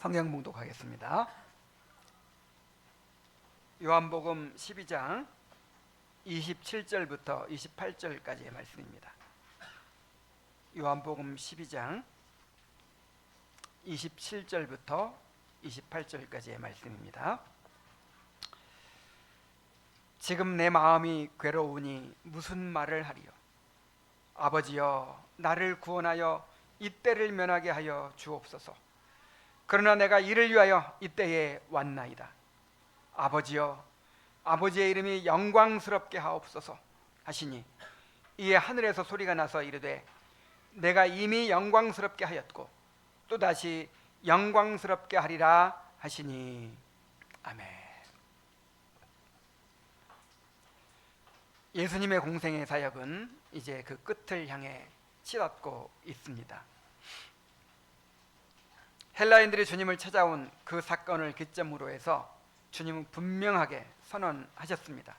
성경 봉독하겠습니다. 요한복음 12장 27절부터 28절까지의 말씀입니다. 요한복음 12장 27절부터 28절까지의 말씀입니다. 지금 내 마음이 괴로우니 무슨 말을 하리요? 아버지여, 나를 구원하여 이때를 면하게 하여 주옵소서. 그러나 내가 이를 위하여 이때에 왔나이다. 아버지여, 아버지의 이름이 영광스럽게 하옵소서 하시니 이에 하늘에서 소리가 나서 이르되 내가 이미 영광스럽게 하였고 또다시 영광스럽게 하리라 하시니. 아멘. 예수님의 공생의 사역은 이제 그 끝을 향해 치닫고 있습니다. 헬라인들이 주님을 찾아온 그 사건을 기점으로 해서 주님은 분명하게 선언하셨습니다.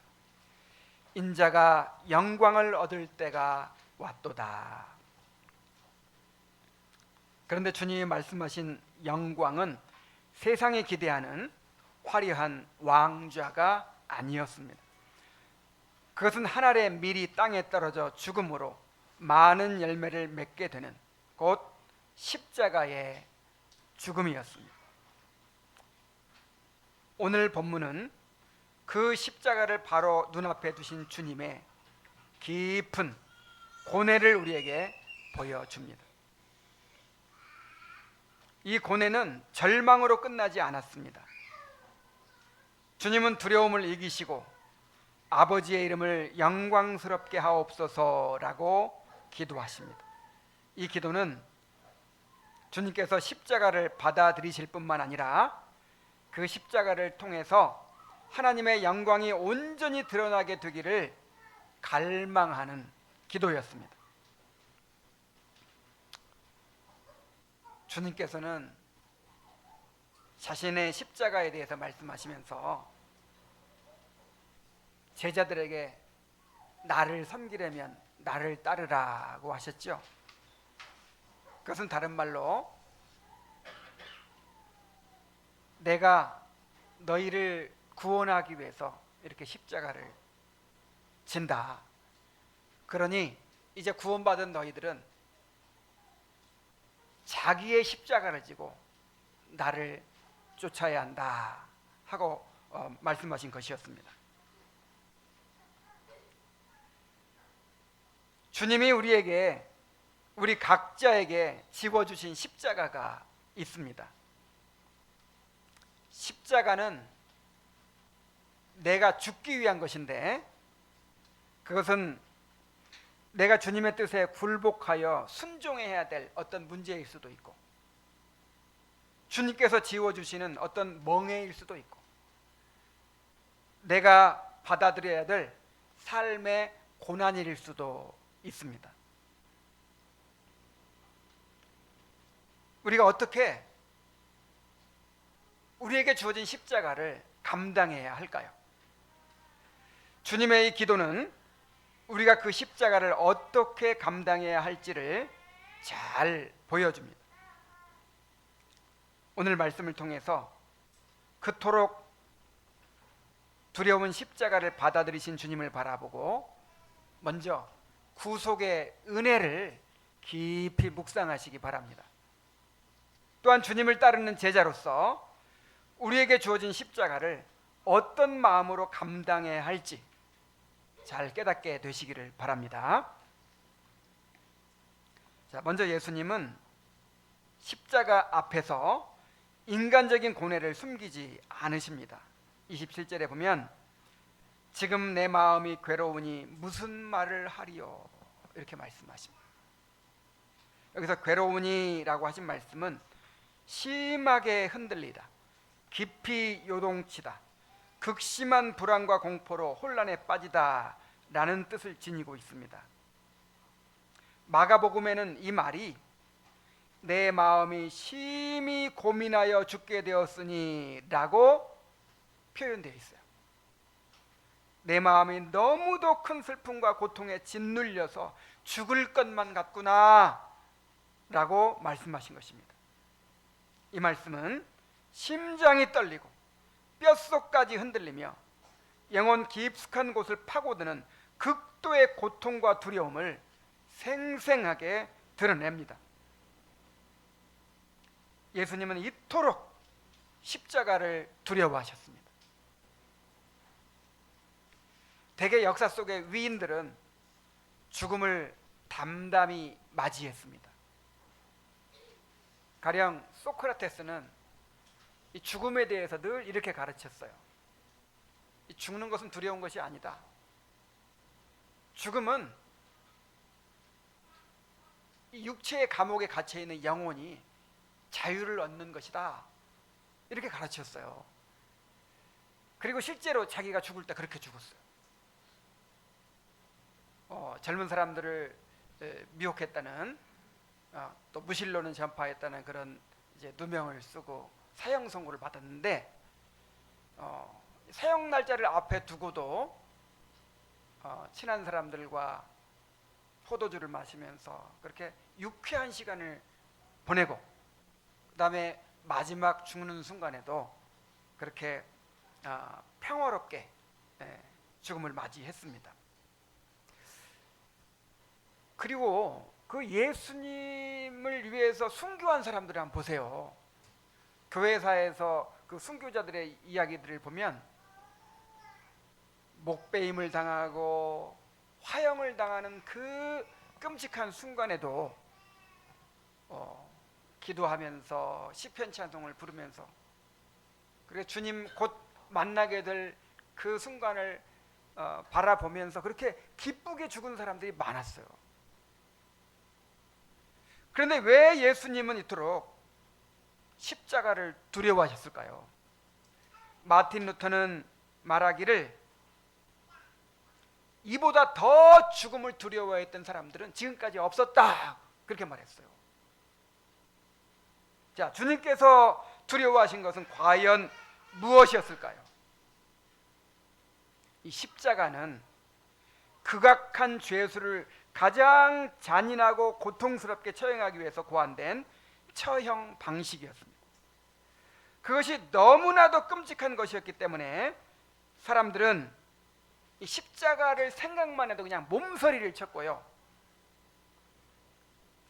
인자가 영광을 얻을 때가 왔도다. 그런데 주님이 말씀하신 영광은 세상이 기대하는 화려한 왕좌가 아니었습니다. 그것은 한 알의 밀이 땅에 떨어져 죽음으로 많은 열매를 맺게 되는 곧 십자가의 죽음이었습니다. 오늘 본문은 그 십자가를 바로 눈앞에 두신 주님의 깊은 고뇌를 우리에게 보여줍니다. 이 고뇌는 절망으로 끝나지 않았습니다. 주님은 두려움을 이기시고 아버지의 이름을 영광스럽게 하옵소서라고 기도하십니다. 이 기도는 주님께서 십자가를 받아들이실 뿐만 아니라 그 십자가를 통해서 하나님의 영광이 온전히 드러나게 되기를 갈망하는 기도였습니다. 주님께서는 자신의 십자가에 대해서 말씀하시면서 제자들에게 나를 섬기려면 나를 따르라고 하셨죠. 그것은 다른 말로 내가 너희를 구원하기 위해서 이렇게 십자가를 진다. 그러니 이제 구원받은 너희들은 자기의 십자가를 지고 나를 쫓아야 한다 하고 말씀하신 것이었습니다. 주님이 우리 각자에게 지워주신 십자가가 있습니다. 십자가는 내가 죽기 위한 것인데 그것은 내가 주님의 뜻에 굴복하여 순종해야 될 어떤 문제일 수도 있고 주님께서 지워주시는 어떤 멍해일 수도 있고 내가 받아들여야 될 삶의 고난일 수도 있습니다. 우리가 어떻게 우리에게 주어진 십자가를 감당해야 할까요? 주님의 이 기도는 우리가 그 십자가를 어떻게 감당해야 할지를 잘 보여줍니다. 오늘 말씀을 통해서 그토록 두려운 십자가를 받아들이신 주님을 바라보고 먼저 구속의 은혜를 깊이 묵상하시기 바랍니다. 또한 주님을 따르는 제자로서 우리에게 주어진 십자가를 어떤 마음으로 감당해야 할지 잘 깨닫게 되시기를 바랍니다. 자, 먼저 예수님은 십자가 앞에서 인간적인 고뇌를 숨기지 않으십니다. 27절에 보면 지금 내 마음이 괴로우니 무슨 말을 하리요 이렇게 말씀하십니다. 여기서 괴로우니라고 하신 말씀은 심하게 흔들리다, 깊이 요동치다, 극심한 불안과 공포로 혼란에 빠지다 라는 뜻을 지니고 있습니다. 마가복음에는 이 말이 내 마음이 심히 고민하여 죽게 되었으니 라고 표현되어 있어요. 내 마음이 너무도 큰 슬픔과 고통에 짓눌려서 죽을 것만 같구나 라고 말씀하신 것입니다. 이 말씀은 심장이 떨리고 뼛속까지 흔들리며 영혼 깊숙한 곳을 파고드는 극도의 고통과 두려움을 생생하게 드러냅니다. 예수님은 이토록 십자가를 두려워하셨습니다. 대개 역사 속의 위인들은 죽음을 담담히 맞이했습니다. 가령 소크라테스는 이 죽음에 대해서 늘 이렇게 가르쳤어요. 이 죽는 것은 두려운 것이 아니다. 죽음은 이 육체의 감옥에 갇혀 있는 영혼이 자유를 얻는 것이다. 이렇게 가르쳤어요. 그리고 실제로 자기가 죽을 때 그렇게 죽었어요. 젊은 사람들을 미혹했다는 또 무신론을 전파했다는 그런 이제 누명을 쓰고 사형 선고를 받았는데 사형 날짜를 앞에 두고도 친한 사람들과 포도주를 마시면서 그렇게 유쾌한 시간을 보내고 그 다음에 마지막 죽는 순간에도 그렇게 평화롭게 죽음을 맞이했습니다. 그리고 그 예수님을 위해서 순교한 사람들을 한번 보세요. 교회사에서 그 순교자들의 이야기들을 보면 목베임을 당하고 화형을 당하는 그 끔찍한 순간에도 기도하면서 시편 찬송을 부르면서 그리고 주님 곧 만나게 될 그 순간을 바라보면서 그렇게 기쁘게 죽은 사람들이 많았어요. 그런데 왜 예수님은 이토록 십자가를 두려워하셨을까요? 마틴 루터는 말하기를 이보다 더 죽음을 두려워했던 사람들은 지금까지 없었다, 그렇게 말했어요. 자, 주님께서 두려워하신 것은 과연 무엇이었을까요? 이 십자가는 극악한 죄수를 가장 잔인하고 고통스럽게 처형하기 위해서 고안된 처형 방식이었습니다. 그것이 너무나도 끔찍한 것이었기 때문에 사람들은 이 십자가를 생각만 해도 그냥 몸서리를 쳤고요,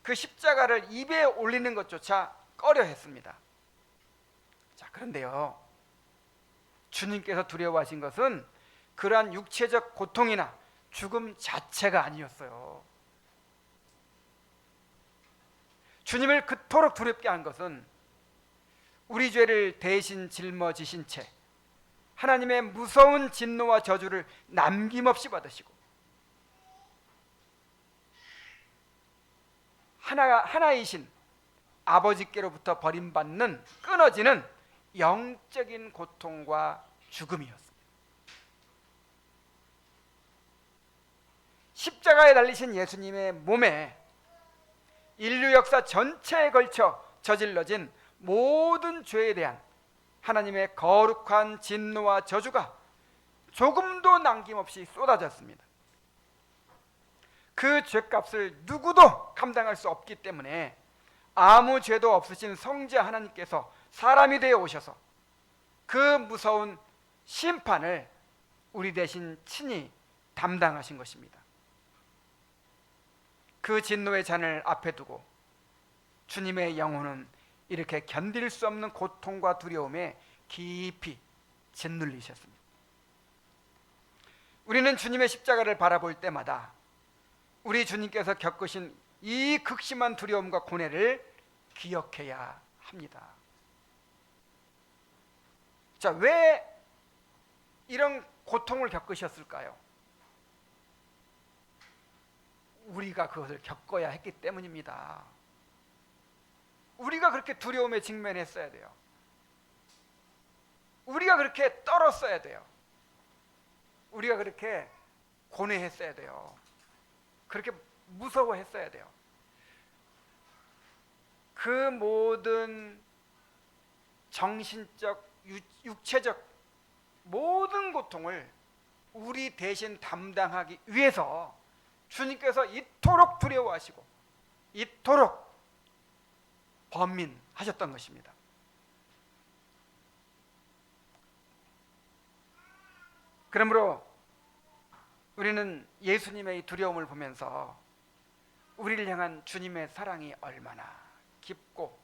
그 십자가를 입에 올리는 것조차 꺼려했습니다. 자, 그런데요, 주님께서 두려워하신 것은 그러한 육체적 고통이나 죽음 자체가 아니었어요. 주님을 그토록 두렵게 한 것은 우리 죄를 대신 짊어지신 채 하나님의 무서운 진노와 저주를 남김없이 받으시고 하나이신 아버지께로부터 버림받는 끊어지는 영적인 고통과 죽음이었습니다. 십자가에 달리신 예수님의 몸에 인류 역사 전체에 걸쳐 저질러진 모든 죄에 대한 하나님의 거룩한 진노와 저주가 조금도 남김없이 쏟아졌습니다. 그 죄값을 누구도 감당할 수 없기 때문에 아무 죄도 없으신 성자 하나님께서 사람이 되어 오셔서 그 무서운 심판을 우리 대신 친히 담당하신 것입니다. 그 진노의 잔을 앞에 두고 주님의 영혼은 이렇게 견딜 수 없는 고통과 두려움에 깊이 짓눌리셨습니다. 우리는 주님의 십자가를 바라볼 때마다 우리 주님께서 겪으신 이 극심한 두려움과 고뇌를 기억해야 합니다. 자, 왜 이런 고통을 겪으셨을까요? 우리가 그것을 겪어야 했기 때문입니다. 우리가 그렇게 두려움에 직면했어야 돼요. 우리가 그렇게 떨었어야 돼요. 우리가 그렇게 고뇌했어야 돼요. 그렇게 무서워했어야 돼요. 그 모든 정신적, 육체적 모든 고통을 우리 대신 담당하기 위해서 주님께서 이토록 두려워하시고 이토록 번민하셨던 것입니다. 그러므로 우리는 예수님의 두려움을 보면서 우리를 향한 주님의 사랑이 얼마나 깊고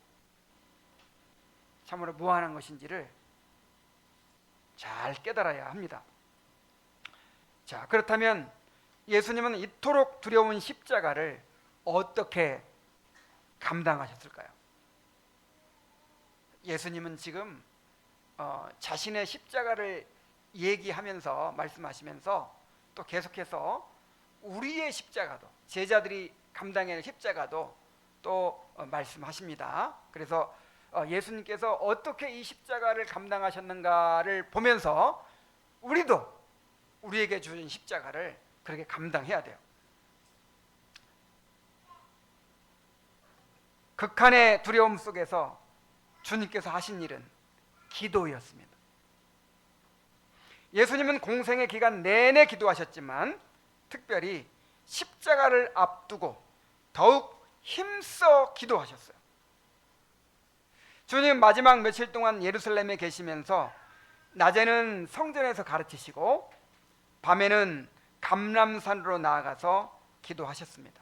참으로 무한한 것인지를 잘 깨달아야 합니다. 자, 그렇다면 예수님은 이토록 두려운 십자가를 어떻게 감당하셨을까요? 예수님은 지금 자신의 십자가를 얘기하면서 말씀하시면서 또 계속해서 우리의 십자가도, 제자들이 감당해야 할 십자가도 또 말씀하십니다. 그래서 예수님께서 어떻게 이 십자가를 감당하셨는가를 보면서 우리도 우리에게 주신 십자가를 그렇게 감당해야 돼요. 극한의 두려움 속에서 주님께서 하신 일은 기도였습니다. 예수님은 공생의 기간 내내 기도하셨지만 특별히 십자가를 앞두고 더욱 힘써 기도하셨어요. 주님 마지막 며칠 동안 예루살렘에 계시면서 낮에는 성전에서 가르치시고 밤에는 감람산으로 나아가서 기도하셨습니다.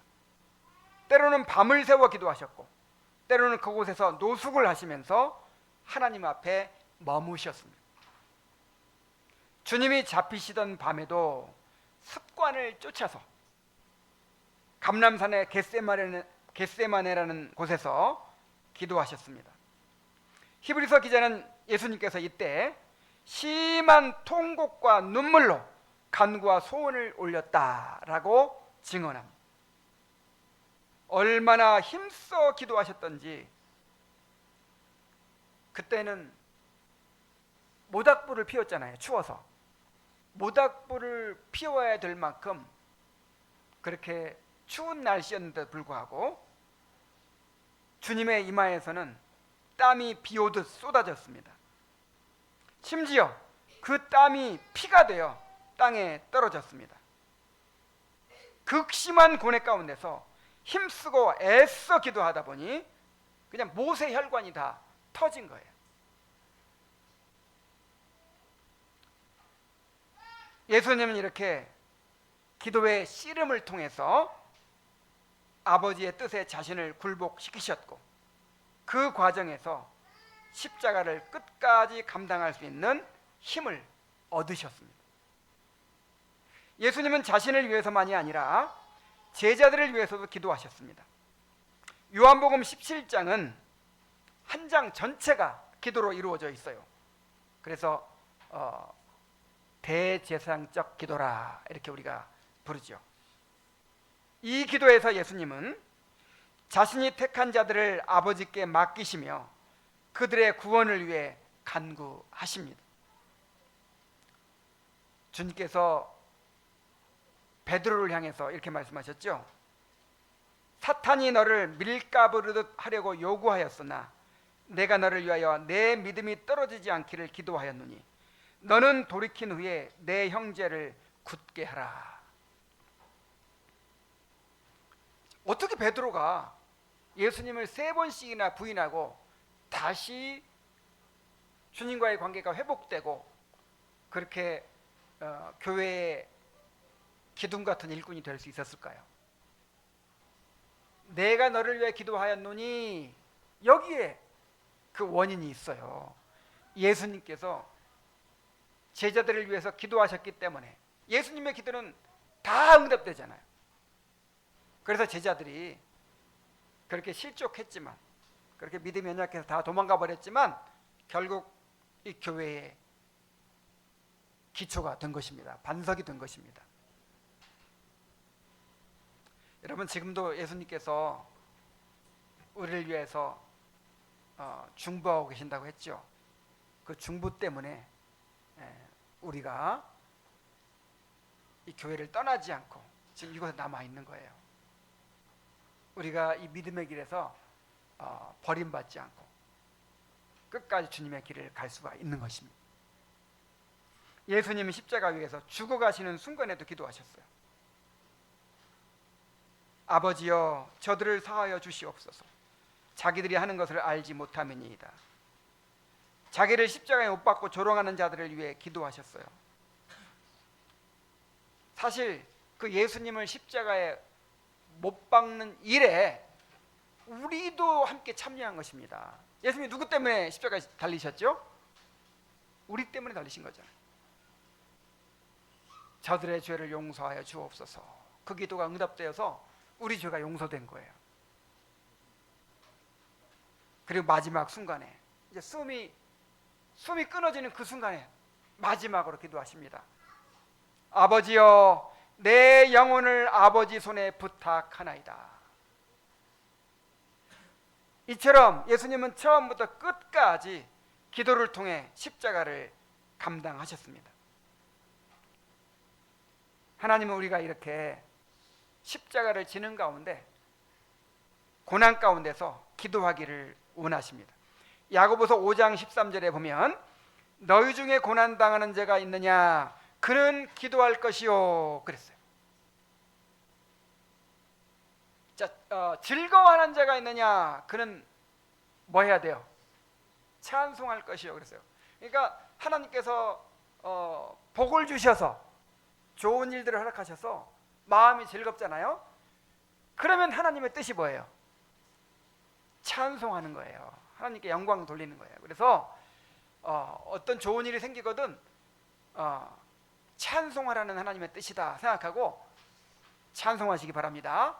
때로는 밤을 새워 기도하셨고 때로는 그곳에서 노숙을 하시면서 하나님 앞에 머무셨습니다. 주님이 잡히시던 밤에도 습관을 쫓아서 감람산의 겟세마네라는 곳에서 기도하셨습니다. 히브리서 기자는 예수님께서 이때 심한 통곡과 눈물로 간구와 소원을 올렸다라고 증언합니다. 얼마나 힘써 기도하셨던지 그때는 모닥불을 피웠잖아요. 추워서 모닥불을 피워야 될 만큼 그렇게 추운 날씨였는데도 불구하고 주님의 이마에서는 땀이 비오듯 쏟아졌습니다. 심지어 그 땀이 피가 되어 땅에 떨어졌습니다. 극심한 고뇌 가운데서 힘쓰고 애써 기도하다 보니 그냥 모세혈관이 다 터진 거예요. 예수님은 이렇게 기도의 씨름을 통해서 아버지의 뜻에 자신을 굴복시키셨고 그 과정에서 십자가를 끝까지 감당할 수 있는 힘을 얻으셨습니다. 예수님은 자신을 위해서만이 아니라 제자들을 위해서도 기도하셨습니다. 요한복음 17장은 한 장 전체가 기도로 이루어져 있어요. 그래서 대제사장적 기도라 이렇게 우리가 부르죠. 이 기도에서 예수님은 자신이 택한 자들을 아버지께 맡기시며 그들의 구원을 위해 간구하십니다. 주님께서 베드로를 향해서 이렇게 말씀하셨죠. 사탄이 너를 밀가부르듯 하려고 요구하였으나 내가 너를 위하여 내 믿음이 떨어지지 않기를 기도하였노니 너는 돌이킨 후에 내 형제를 굳게 하라. 어떻게 베드로가 예수님을 3번씩이나 부인하고 다시 주님과의 관계가 회복되고 그렇게 교회의 기둥 같은 일꾼이 될 수 있었을까요? 내가 너를 위해 기도하였노니 여기에 그 원인이 있어요. 예수님께서 제자들을 위해서 기도하셨기 때문에 예수님의 기도는 다 응답되잖아요. 그래서 제자들이 그렇게 실족했지만 그렇게 믿음이 연약해서 다 도망가 버렸지만 결국 이 교회의 기초가 된 것입니다. 반석이 된 것입니다. 여러분 지금도 예수님께서 우리를 위해서 중보하고 계신다고 했죠. 그 중보 때문에 우리가 이 교회를 떠나지 않고 지금 이곳에 남아 있는 거예요. 우리가 이 믿음의 길에서 버림받지 않고 끝까지 주님의 길을 갈 수가 있는 것입니다. 예수님이 십자가 위에서 죽어가시는 순간에도 기도하셨어요. 아버지여 저들을 사하여 주시옵소서. 자기들이 하는 것을 알지 못함이니이다. 자기를 십자가에 못 박고 조롱하는 자들을 위해 기도하셨어요. 사실 그 예수님을 십자가에 못 박는 일에 우리도 함께 참여한 것입니다. 예수님이 누구 때문에 십자가에 달리셨죠? 우리 때문에 달리신 거잖아요. 저들의 죄를 용서하여 주옵소서. 그 기도가 응답되어서 우리 죄가 용서된 거예요. 그리고 마지막 순간에 이제 숨이 끊어지는 그 순간에 마지막으로 기도하십니다. 아버지여, 내 영혼을 아버지 손에 부탁하나이다. 이처럼 예수님은 처음부터 끝까지 기도를 통해 십자가를 감당하셨습니다. 하나님은 우리가 이렇게 십자가를 지는 가운데 고난 가운데서 기도하기를 원하십니다. 야고보서 5장 13절에 보면 너희 중에 고난당하는 자가 있느냐 그는 기도할 것이요 그랬어요. 자, 즐거워하는 자가 있느냐 그는 뭐 해야 돼요? 찬송할 것이요 그랬어요. 그러니까 하나님께서 복을 주셔서 좋은 일들을 허락하셔서 마음이 즐겁잖아요. 그러면 하나님의 뜻이 뭐예요? 찬송하는 거예요. 하나님께 영광 돌리는 거예요. 그래서 어떤 좋은 일이 생기거든 찬송하라는 하나님의 뜻이다 생각하고 찬송하시기 바랍니다.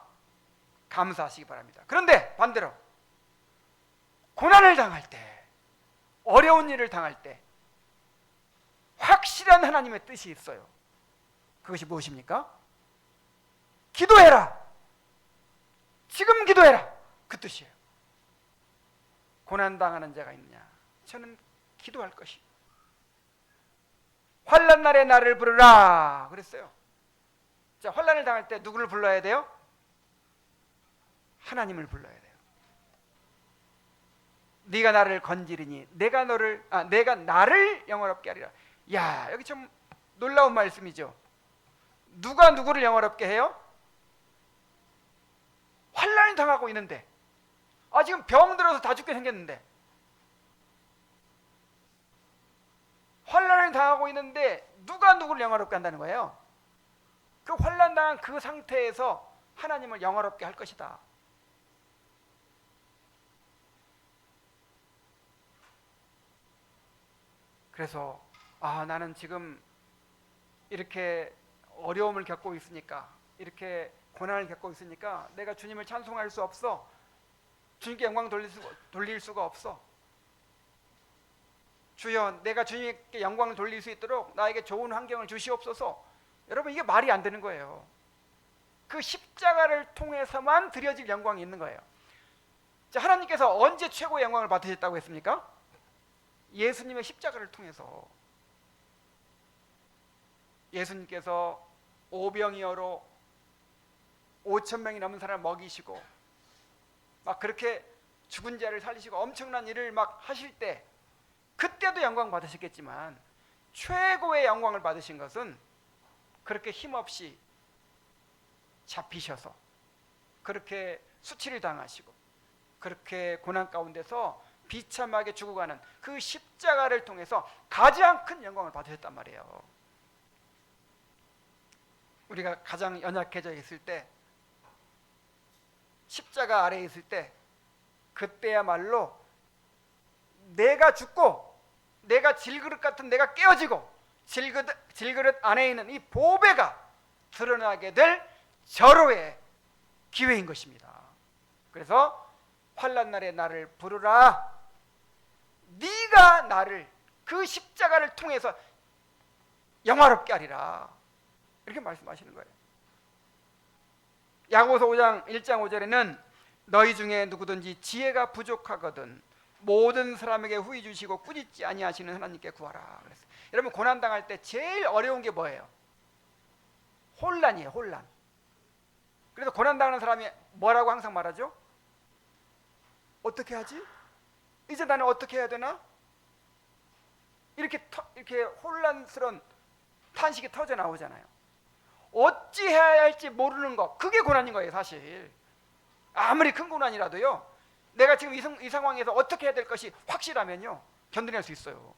감사하시기 바랍니다. 그런데 반대로 고난을 당할 때, 어려운 일을 당할 때 확실한 하나님의 뜻이 있어요. 그것이 무엇입니까? 기도해라. 지금 기도해라. 그 뜻이에요. 고난당하는 자가 있느냐? 저는 기도할 것이. 환난 날에 나를 부르라 그랬어요. 자, 환난을 당할 때 누구를 불러야 돼요? 하나님을 불러야 돼요. 네가 나를 건지리니 내가 나를 영화롭게 하리라. 야, 여기 좀 놀라운 말씀이죠. 누가 누구를 영화롭게 해요? 환난을 당하고 있는데, 지금 병 들어서 다 죽게 생겼는데, 환난을 당하고 있는데 누가 누구를 영화롭게 한다는 거예요? 그 환난 당한 그 상태에서 하나님을 영화롭게 할 것이다. 그래서 나는 지금 이렇게 어려움을 겪고 있으니까, 이렇게 고난을 겪고 있으니까 내가 주님을 찬송할 수 없어. 주님께 영광 돌릴 수가 없어. 주여, 내가 주님께 영광을 돌릴 수 있도록 나에게 좋은 환경을 주시옵소서. 여러분, 이게 말이 안 되는 거예요. 그 십자가를 통해서만 드려질 영광이 있는 거예요. 자, 하나님께서 언제 최고의 영광을 받으셨다고 했습니까? 예수님의 십자가를 통해서. 예수님께서 오병이어로 5,000명이 넘는 사람을 먹이시고 막 그렇게 죽은 자를 살리시고 엄청난 일을 막 하실 때, 그때도 영광 받으셨겠지만 최고의 영광을 받으신 것은 그렇게 힘없이 잡히셔서, 그렇게 수치를 당하시고, 그렇게 고난 가운데서 비참하게 죽어가는 그 십자가를 통해서 가장 큰 영광을 받으셨단 말이에요. 우리가 가장 연약해져 있을 때, 십자가 아래에 있을 때, 그때야말로 내가 죽고 내가 질그릇 같은 내가 깨어지고 질그릇 안에 있는 이 보배가 드러나게 될 절호의 기회인 것입니다. 그래서 환난 날에 나를 부르라. 네가 나를 그 십자가를 통해서 영화롭게 하리라. 이렇게 말씀하시는 거예요. 야고보서 5장 1장 5절에는 너희 중에 누구든지 지혜가 부족하거든 모든 사람에게 후히 주시고 꾸짖지 아니하시는 하나님께 구하라 그랬어요. 여러분, 고난 당할 때 제일 어려운 게 뭐예요? 혼란이에요. 혼란. 그래서 고난 당하는 사람이 뭐라고 항상 말하죠? 어떻게 하지? 이제 나는 어떻게 해야 되나? 이렇게 혼란스러운 탄식이 터져 나오잖아요. 어찌 해야 할지 모르는 것, 그게 고난인 거예요. 사실 아무리 큰 고난이라도요, 내가 지금 이 상황에서 어떻게 해야 될 것이 확실하면요 견뎌낼 수 있어요.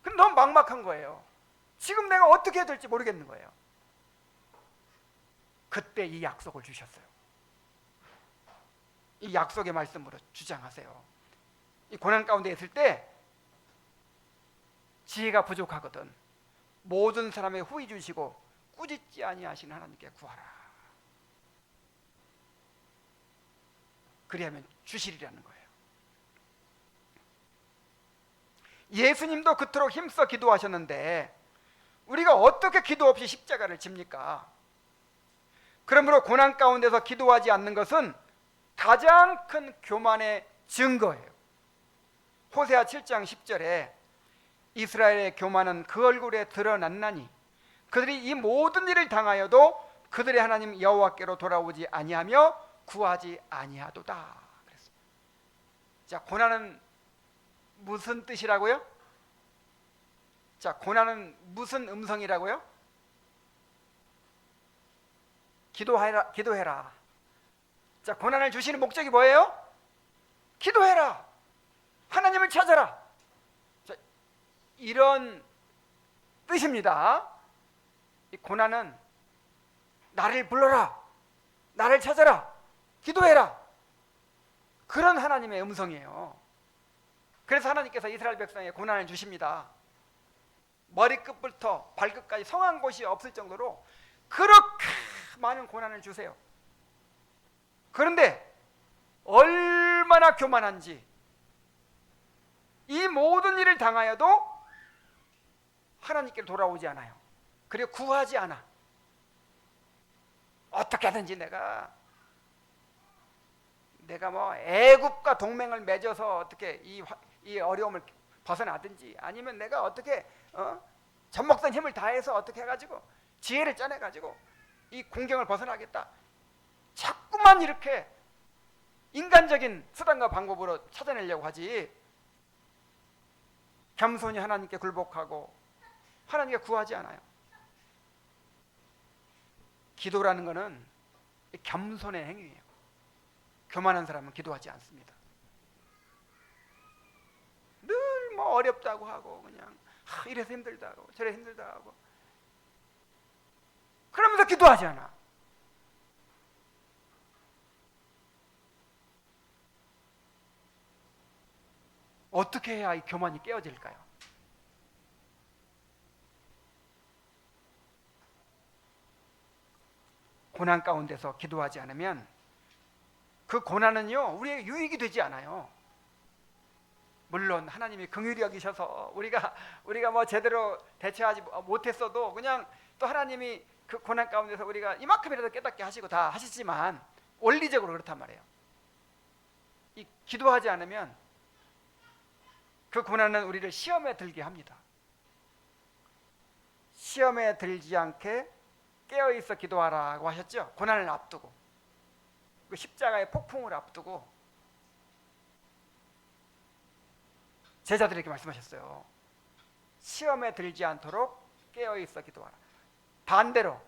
근데 너무 막막한 거예요. 지금 내가 어떻게 해야 될지 모르겠는 거예요. 그때 이 약속을 주셨어요. 이 약속의 말씀으로 주장하세요. 이 고난 가운데 있을 때 지혜가 부족하거든 모든 사람의 후히 주시고 꾸짖지 아니하시는 하나님께 구하라. 그리하면 주시리라는 거예요. 예수님도 그토록 힘써 기도하셨는데 우리가 어떻게 기도 없이 십자가를 집니까? 그러므로 고난 가운데서 기도하지 않는 것은 가장 큰 교만의 증거예요. 호세아 7장 10절에 이스라엘의 교만은 그 얼굴에 드러났나니 그들이 이 모든 일을 당하여도 그들의 하나님 여호와께로 돌아오지 아니하며 구하지 아니하도다. 그랬어요. 자, 고난은 무슨 뜻이라고요? 자, 고난은 무슨 음성이라고요? 기도해라, 기도해라. 자, 고난을 주시는 목적이 뭐예요? 기도해라. 하나님을 찾아라. 자, 이런 뜻입니다. 이 고난은 나를 불러라, 나를 찾아라, 기도해라. 그런 하나님의 음성이에요. 그래서 하나님께서 이스라엘 백성에게 고난을 주십니다. 머리끝부터 발끝까지 성한 곳이 없을 정도로 그렇게 많은 고난을 주세요. 그런데 얼마나 교만한지 이 모든 일을 당하여도 하나님께로 돌아오지 않아요. 그리고 구하지 않아. 어떻게 하든지 내가 뭐 애굽과 동맹을 맺어서 어떻게 이 어려움을 벗어나든지 아니면 내가 어떻게 젖먹던 힘을 다해서 어떻게 해가지고 지혜를 짜내가지고 이 공경을 벗어나겠다. 자꾸만 이렇게 인간적인 수단과 방법으로 찾아내려고 하지 겸손히 하나님께 굴복하고 하나님께 구하지 않아요. 기도라는 것은 겸손의 행위예요. 교만한 사람은 기도하지 않습니다. 늘 뭐 어렵다고 하고 그냥 이래서 힘들다고 저래 힘들다고 하고 그러면서 기도하지 않아. 어떻게 해야 이 교만이 깨어질까요? 고난 가운데서 기도하지 않으면 그 고난은요 우리에게 유익이 되지 않아요. 물론 하나님이 긍휼히 여기셔서 우리가 뭐 제대로 대처하지 못했어도 그냥 또 하나님이 그 고난 가운데서 우리가 이만큼이라도 깨닫게 하시고 다 하시지만 원리적으로 그렇단 말이에요. 이 기도하지 않으면 그 고난은 우리를 시험에 들게 합니다. 시험에 들지 않게 깨어있어 기도하라고 하셨죠. 고난을 앞두고 그 십자가의 폭풍을 앞두고 제자들에게 말씀하셨어요. 시험에 들지 않도록 깨어있어 기도하라. 반대로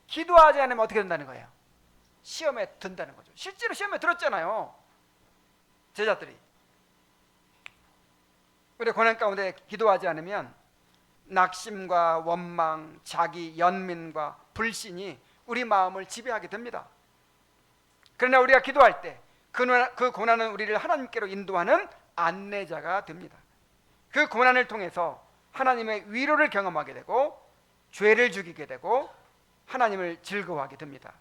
기도하지 않으면 어떻게 된다는 거예요? 시험에 든다는 거죠. 실제로 시험에 들었잖아요. 제자들이. 우리 고난 가운데 기도하지 않으면 낙심과 원망, 자기 연민과 불신이 우리 마음을 지배하게 됩니다. 그러나 우리가 기도할 때 그 고난은 우리를 하나님께로 인도하는 안내자가 됩니다. 그 고난을 통해서 하나님의 위로를 경험하게 되고 죄를 죽이게 되고 하나님을 즐거워하게 됩니다.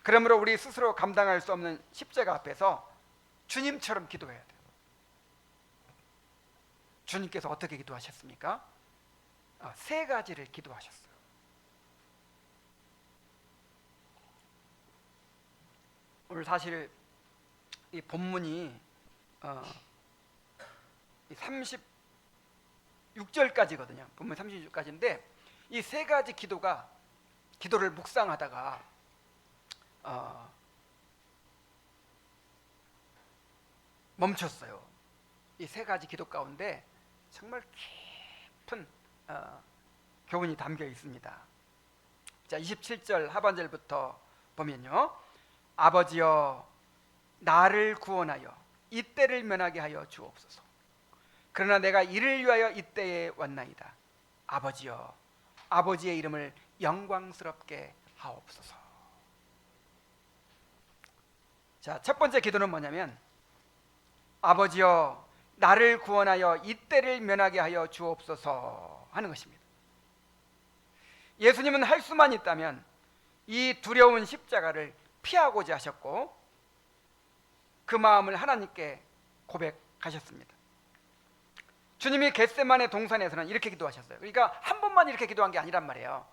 그러므로 우리 스스로 감당할 수 없는 십자가 앞에서 주님처럼 기도해야 돼요. 주님께서 어떻게 기도하셨습니까? 세 가지를 기도하셨어요. 오늘 사실 이 본문이 36절까지거든요. 본문 36절까지인데 이 세 가지 기도를 묵상하다가 멈췄어요. 이 세 가지 기도 가운데 정말 깊은 교훈이 담겨 있습니다. 자, 27절 하반절부터 보면요. 아버지여 나를 구원하여 이때를 면하게 하여 주옵소서. 그러나 내가 이를 위하여 이때에 왔나이다. 아버지여 아버지의 이름을 영광스럽게 하옵소서. 자, 첫 번째 기도는 뭐냐면 아버지여 나를 구원하여 이 때를 면하게 하여 주옵소서 하는 것입니다. 예수님은 할 수만 있다면 이 두려운 십자가를 피하고자 하셨고 그 마음을 하나님께 고백하셨습니다. 주님이 겟세마네 동산에서는 이렇게 기도하셨어요. 그러니까 한 번만 이렇게 기도한 게 아니란 말이에요.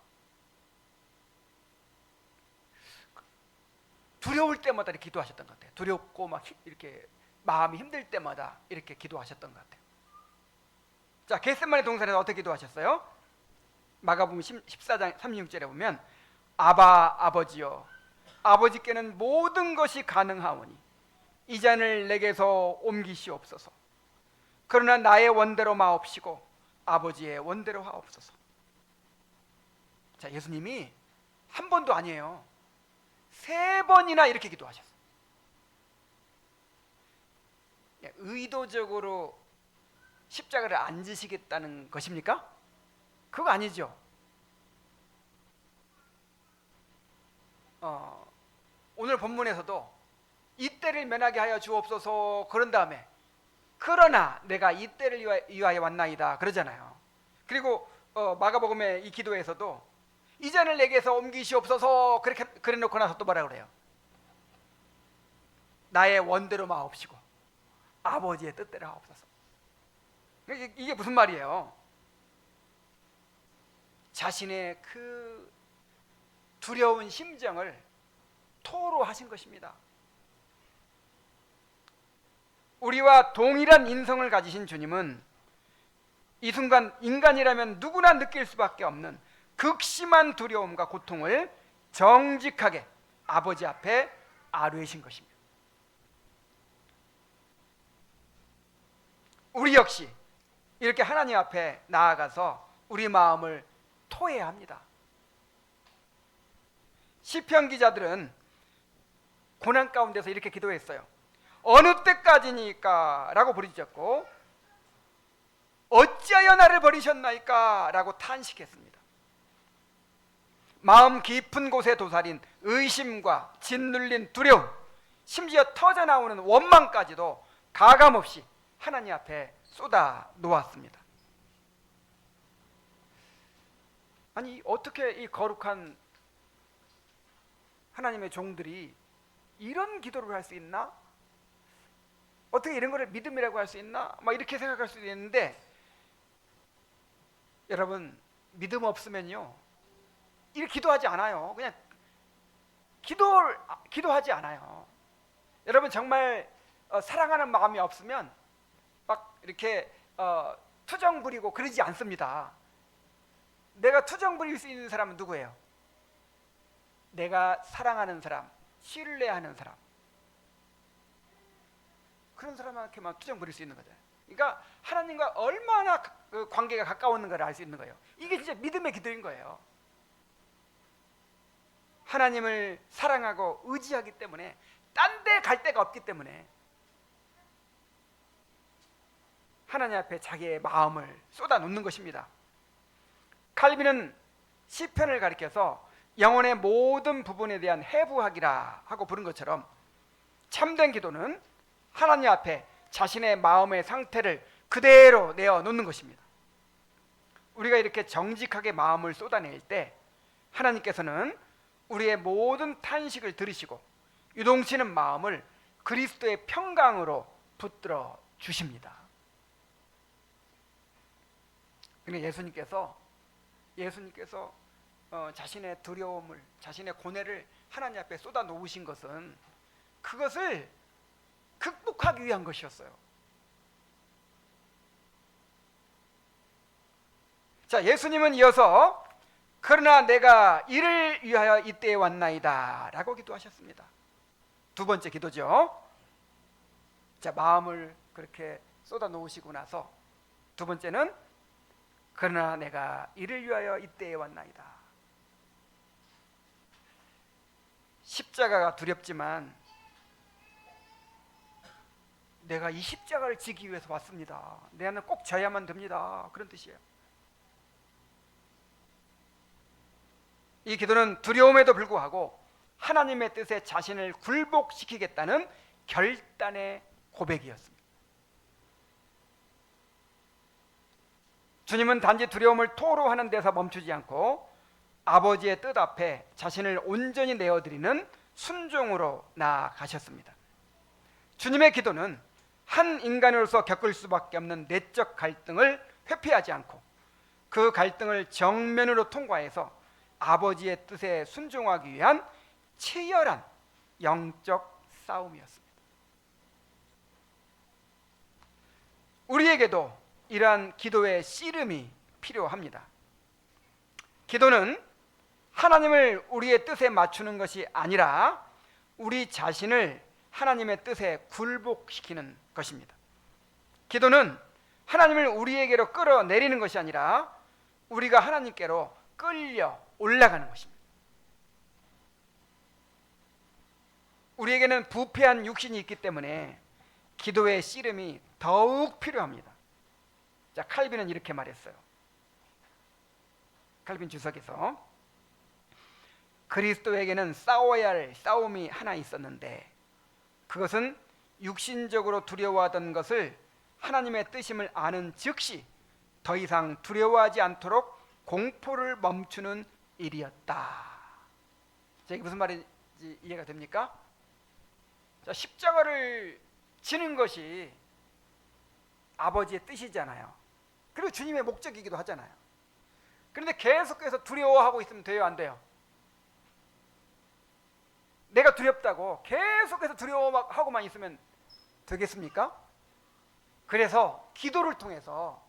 두려울 때마다 이렇게 기도하셨던 것 같아요. 두렵고 막 이렇게 마음이 힘들 때마다 이렇게 기도하셨던 것 같아요. 자, 겟세마네 동산에서 어떻게 기도하셨어요? 마가복음 14장 36절에 보면 아바 아버지여 아버지께는 모든 것이 가능하오니 이 잔을 내게서 옮기시옵소서. 그러나 나의 원대로 마옵시고 아버지의 원대로 하옵소서. 자, 예수님이 한 번도 아니에요. 3번이나 이렇게 기도하셨어요. 의도적으로 십자가를 안 지시겠다는 것입니까? 그거 아니죠. 오늘 본문에서도 이 때를 면하게 하여 주옵소서 그런 다음에 그러나 내가 이 때를 위하여 왔나이다 그러잖아요. 그리고 마가복음의 이 기도에서도 이 잔을 내게서 옮기시옵소서 그렇게 그래놓고 나서 또 뭐라 그래요? 나의 원대로 마옵시고 아버지의 뜻대로 하옵소서. 이게 무슨 말이에요? 자신의 그 두려운 심정을 토로하신 것입니다. 우리와 동일한 인성을 가지신 주님은 이 순간 인간이라면 누구나 느낄 수밖에 없는 극심한 두려움과 고통을 정직하게 아버지 앞에 아뢰신 것입니다. 우리 역시 이렇게 하나님 앞에 나아가서 우리 마음을 토해야 합니다. 시편 기자들은 고난 가운데서 이렇게 기도했어요. 어느 때까지니까 라고 부르짖었고 어찌하여 나를 버리셨나이까 라고 탄식했습니다. 마음 깊은 곳에 도사린 의심과 짓눌린 두려움, 심지어 터져나오는 원망까지도 가감없이 하나님 앞에 쏟아 놓았습니다. 아니 어떻게 이 거룩한 하나님의 종들이 이런 기도를 할 수 있나? 어떻게 이런 거를 믿음이라고 할 수 있나? 막 이렇게 생각할 수도 있는데 여러분 믿음 없으면요 이렇게 기도하지 않아요. 그냥 기도하지 않아요. 여러분 정말 사랑하는 마음이 없으면 막 이렇게 투정 부리고 그러지 않습니다. 내가 투정 부릴 수 있는 사람은 누구예요? 내가 사랑하는 사람, 신뢰하는 사람, 그런 사람한테만 투정 부릴 수 있는 거죠. 그러니까 하나님과 얼마나 그 관계가 가까웠는가를 알 수 있는 거예요. 이게 진짜 믿음의 기도인 거예요. 하나님을 사랑하고 의지하기 때문에 딴 데 갈 데가 없기 때문에 하나님 앞에 자기의 마음을 쏟아놓는 것입니다. 칼빈은 시편을 가리켜서 영혼의 모든 부분에 대한 해부학이라 하고 부른 것처럼 참된 기도는 하나님 앞에 자신의 마음의 상태를 그대로 내어놓는 것입니다. 우리가 이렇게 정직하게 마음을 쏟아낼 때 하나님께서는 우리의 모든 탄식을 들으시고 유동치는 마음을 그리스도의 평강으로 붙들어 주십니다. 그러니까 예수님께서 자신의 두려움을, 자신의 고뇌를 하나님 앞에 쏟아 놓으신 것은 그것을 극복하기 위한 것이었어요. 자, 예수님은 이어서 그러나 내가 이를 위하여 이때에 왔나이다 라고 기도하셨습니다. 두 번째 기도죠. 자, 마음을 그렇게 쏟아 놓으시고 나서 두 번째는 그러나 내가 이를 위하여 이때에 왔나이다. 십자가가 두렵지만 내가 이 십자가를 지기 위해서 왔습니다. 내가는 꼭 져야만 됩니다. 그런 뜻이에요. 이 기도는 두려움에도 불구하고 하나님의 뜻에 자신을 굴복시키겠다는 결단의 고백이었습니다. 주님은 단지 두려움을 토로하는 데서 멈추지 않고 아버지의 뜻 앞에 자신을 온전히 내어드리는 순종으로 나아가셨습니다. 주님의 기도는 한 인간으로서 겪을 수밖에 없는 내적 갈등을 회피하지 않고 그 갈등을 정면으로 통과해서 아버지의 뜻에 순종하기 위한 치열한 영적 싸움이었습니다. 우리에게도 이러한 기도의 씨름이 필요합니다. 기도는 하나님을 우리의 뜻에 맞추는 것이 아니라 우리 자신을 하나님의 뜻에 굴복시키는 것입니다. 기도는 하나님을 우리에게로 끌어내리는 것이 아니라 우리가 하나님께로 끌려 올라가는 것입니다. 우리에게는 부패한 육신이 있기 때문에 기도의 씨름이 더욱 필요합니다. 자, 칼빈은 이렇게 말했어요. 칼빈 주석에서 그리스도에게는 싸워야 할 싸움이 하나 있었는데 그것은 육신적으로 두려워하던 것을 하나님의 뜻임을 아는 즉시 더 이상 두려워하지 않도록 공포를 멈추는 일이었다. 자, 이게 무슨 말인지 이해가 됩니까? 자, 십자가를 지는 것이 아버지의 뜻이잖아요. 그리고 주님의 목적이기도 하잖아요. 그런데 계속해서 두려워하고 있으면 돼요, 안 돼요? 내가 두렵다고 계속해서 두려워하고만 있으면 되겠습니까? 그래서 기도를 통해서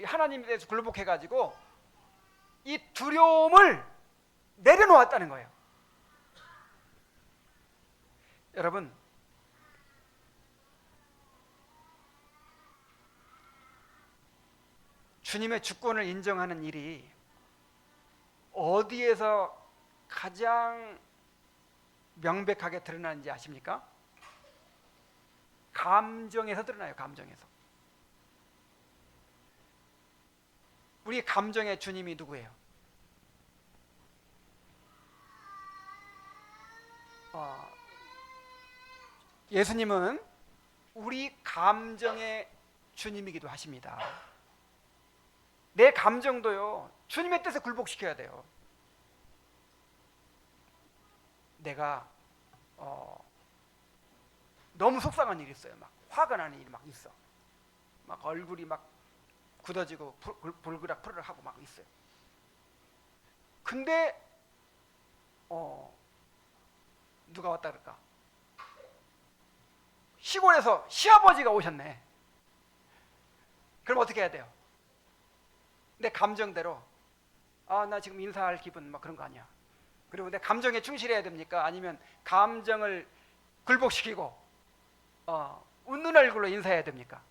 하나님에 대해서 굴복해가지고 이 두려움을 내려놓았다는 거예요. 여러분, 주님의 주권을 인정하는 일이 어디에서 가장 명백하게 드러나는지 아십니까? 감정에서 드러나요. 감정에서. 우리 감정의 주님이 누구예요? 예수님은 우리 감정의 주님이기도 하십니다. 내 감정도요, 주님의 뜻에 굴복시켜야 돼요. 내가 너무 속상한 일이 있어요. 막 화가 나는 일이 막 있어. 막 얼굴이 막 굳어지고 불그락 푸르락 하고 막 있어요. 근데 누가 왔다 그럴까? 시골에서 시아버지가 오셨네. 그럼 어떻게 해야 돼요? 내 감정대로 나 지금 인사할 기분 막 그런 거 아니야. 그리고 내 감정에 충실해야 됩니까? 아니면 감정을 굴복시키고 웃는 얼굴로 인사해야 됩니까?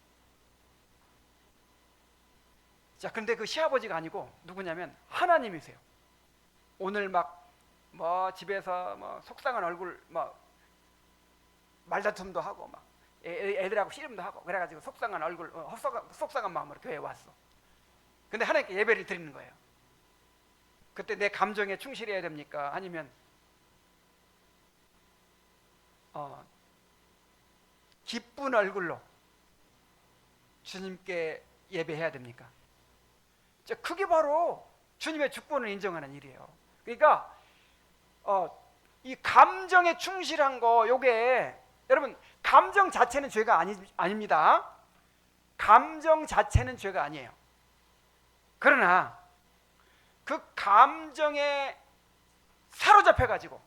자, 근데 그 시아버지가 아니고 누구냐면 하나님이세요. 오늘 막 집에서 속상한 얼굴 말다툼도 하고 막 애들하고 씨름도 하고 그래가지고 속상한 얼굴 속상한 마음으로 교회에 왔어. 근데 하나님께 예배를 드리는 거예요. 그때 내 감정에 충실해야 됩니까? 아니면 기쁜 얼굴로 주님께 예배해야 됩니까? 그게 바로 주님의 주권을 인정하는 일이에요. 그러니까 이 감정에 충실한 거, 요게 여러분, 감정 자체는 죄가 아닙니다. 감정 자체는 죄가 아니에요. 그러나 그 감정에 사로잡혀 가지고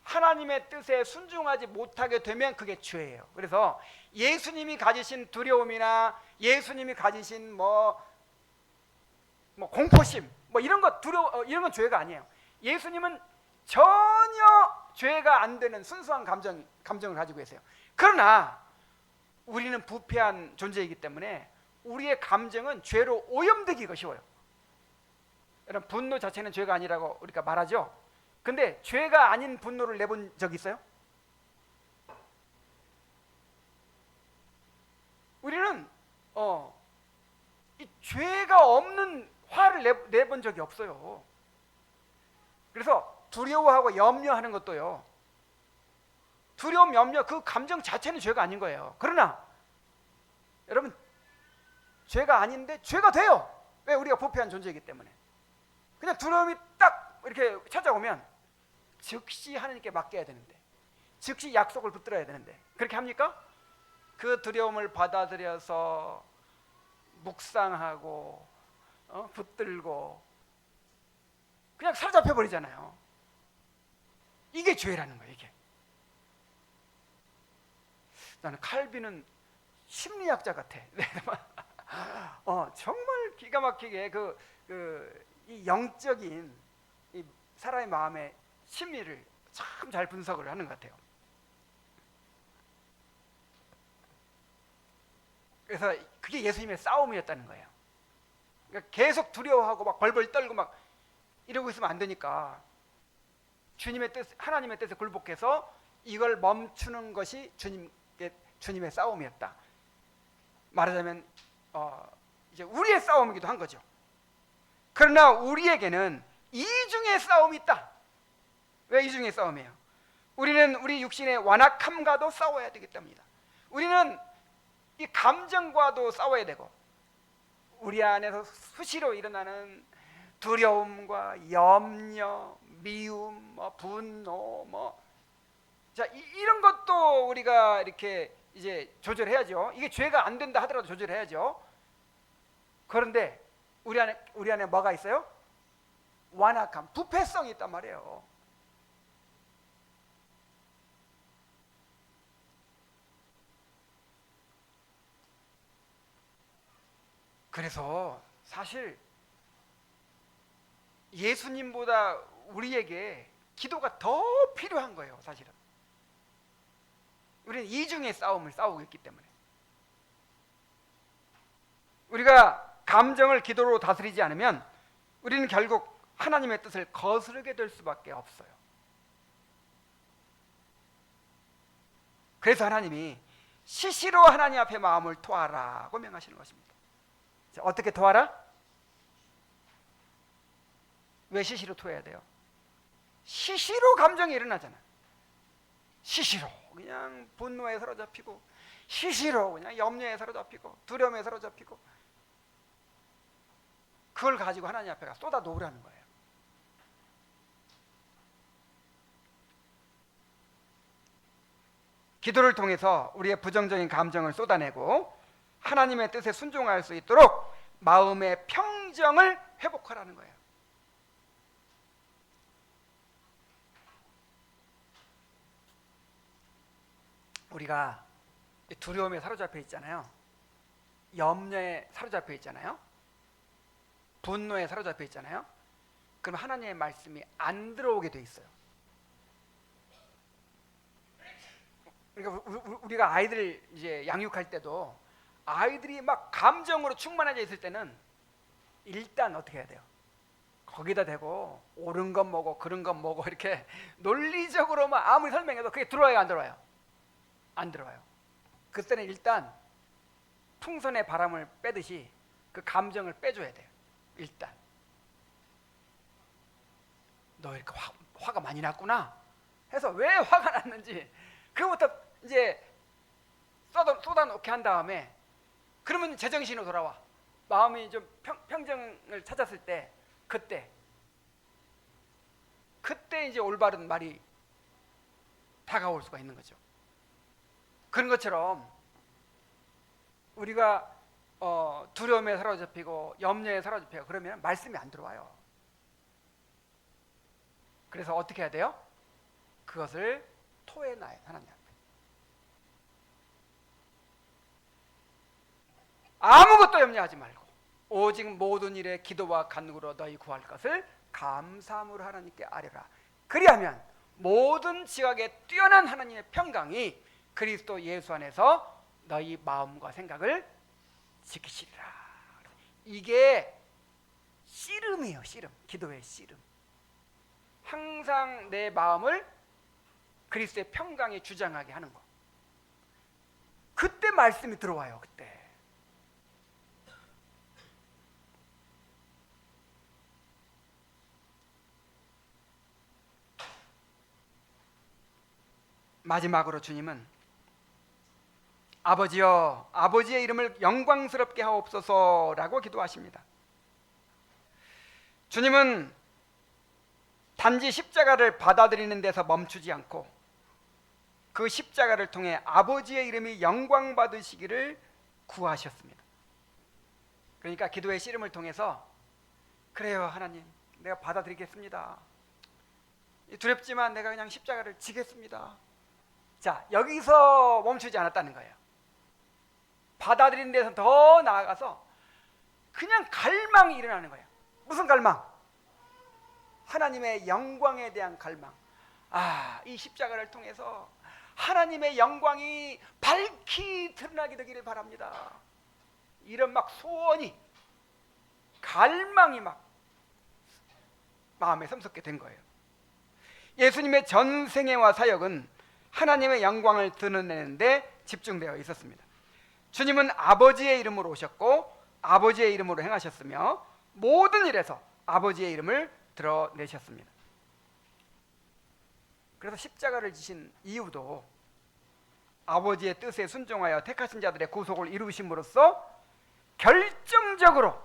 하나님의 뜻에 순종하지 못하게 되면 그게 죄예요. 그래서 예수님이 가지신 두려움이나 예수님이 가지신 공포심 이런 거 이런 건 죄가 아니에요. 예수님은 전혀 죄가 안 되는 순수한 감정을 가지고 계세요. 그러나 우리는 부패한 존재이기 때문에 우리의 감정은 죄로 오염되기가 쉬워요. 여러분, 분노 자체는 죄가 아니라고 우리가 말하죠. 근데 죄가 아닌 분노를 내본 적 있어요? 우리는 이 죄가 없는 화를 내본 적이 없어요. 그래서 두려워하고 염려하는 것도요, 두려움, 염려 그 감정 자체는 죄가 아닌 거예요. 그러나 여러분, 죄가 아닌데 죄가 돼요. 왜? 우리가 부패한 존재이기 때문에. 그냥 두려움이 딱 이렇게 찾아오면 즉시 하나님께 맡겨야 되는데, 즉시 약속을 붙들어야 되는데, 그렇게 합니까? 그 두려움을 받아들여서 묵상하고 붙들고 그냥 사로잡혀 버리잖아요. 이게 죄라는 거예요. 이게. 나는 칼빈은 심리학자 같아. 정말 기가 막히게 이 영적인 이 사람의 마음의 심리를 참 잘 분석을 하는 것 같아요. 그래서 그게 예수님의 싸움이었다는 거예요. 그러니까 계속 두려워하고 막 벌벌 떨고 막 이러고 있으면 안 되니까 주님의 뜻, 하나님의 뜻에 굴복해서 이걸 멈추는 것이 주님의 싸움이었다. 말하자면 이제 우리의 싸움이기도 한 거죠. 그러나 우리에게는 이중의 싸움이 있다. 왜 이중의 싸움이에요? 우리는 우리 육신의 완악함과도 싸워야 되기 때문이다. 우리는 이 감정과도 싸워야 되고, 우리 안에서 수시로 일어나는 두려움과 염려, 미움, 분노, 자, 이런 것도 우리가 이렇게 이제 조절해야죠. 이게 죄가 안 된다 하더라도 조절해야죠. 그런데 우리 안에 뭐가 있어요? 완악함, 부패성이 있단 말이에요. 그래서 사실 예수님보다 우리에게 기도가 더 필요한 거예요. 사실은 우리는 이중의 싸움을 싸우고 있기 때문에, 우리가 감정을 기도로 다스리지 않으면 우리는 결국 하나님의 뜻을 거스르게 될 수밖에 없어요. 그래서 하나님이 시시로 하나님 앞에 마음을 토하라고 명하시는 것입니다. 자, 어떻게 토하라? 왜 시시로 토해야 돼요? 시시로 감정이 일어나잖아. 시시로 그냥 분노에 사로잡히고, 시시로 그냥 염려에 사로잡히고, 두려움에 사로잡히고, 그걸 가지고 하나님 앞에 쏟아 놓으라는 거예요. 기도를 통해서 우리의 부정적인 감정을 쏟아내고 하나님의 뜻에 순종할 수 있도록 마음의 평정을 회복하라는 거예요. 우리가 두려움에 사로잡혀 있잖아요. 염려에 사로잡혀 있잖아요. 분노에 사로잡혀 있잖아요. 그럼 하나님의 말씀이 안 들어오게 돼 있어요. 그러니까 우리가 아이들 이제 양육할 때도 아이들이 막 감정으로 충만해져 있을 때는 일단 어떻게 해야 돼요? 거기다 대고 옳은 건 뭐고 그른 건 뭐고 이렇게 논리적으로만 아무리 설명해도 그게 들어와요, 안 들어와요? 안 들어와요. 그때는 일단 풍선에 바람을 빼듯이 그 감정을 빼줘야 돼요. 일단 너 이렇게 화가 많이 났구나 해서 왜 화가 났는지 그거부터 이제 쏟아놓게 한 다음에, 그러면 제정신으로 돌아와. 마음이 좀 평정을 찾았을 때 그때 이제 올바른 말이 다가올 수가 있는 거죠. 그런 것처럼 우리가 두려움에 사로잡히고 염려에 사로잡히고 그러면 말씀이 안 들어와요. 그래서 어떻게 해야 돼요? 그것을 토해놔요, 하나님 앞에. 아무것도 염려하지 말고 오직 모든 일에 기도와 간구로 너희 구할 것을 감사함으로 하나님께 아뢰라. 그리하면 모든 지각에 뛰어난 하나님의 평강이 그리스도 예수 안에서 너희 마음과 생각을 지키시리라. 이게 씨름이에요. 씨름. 기도의 씨름. 항상 내 마음을 그리스도의 평강이 주장하게 하는 거. 그때 말씀이 들어와요. 그때. 마지막으로 주님은 아버지여, 아버지의 이름을 영광스럽게 하옵소서라고 기도하십니다. 주님은 단지 십자가를 받아들이는 데서 멈추지 않고 그 십자가를 통해 아버지의 이름이 영광 받으시기를 구하셨습니다. 그러니까 기도의 씨름을 통해서 그래요 하나님, 내가 받아들이겠습니다. 두렵지만 내가 그냥 십자가를 지겠습니다. 자, 여기서 멈추지 않았다는 거예요. 받아들이는 데서 더 나아가서 그냥 갈망이 일어나는 거예요. 무슨 갈망? 하나님의 영광에 대한 갈망. 아, 이 십자가를 통해서 하나님의 영광이 밝히 드러나게 되기를 바랍니다. 이런 막 소원이, 갈망이 막 마음에 샘솟게 된 거예요. 예수님의 전 생애와 사역은 하나님의 영광을 드러내는데 집중되어 있었습니다. 주님은 아버지의 이름으로 오셨고 아버지의 이름으로 행하셨으며 모든 일에서 아버지의 이름을 드러내셨습니다. 그래서 십자가를 지신 이유도 아버지의 뜻에 순종하여 택하신 자들의 구속을 이루심으로써 결정적으로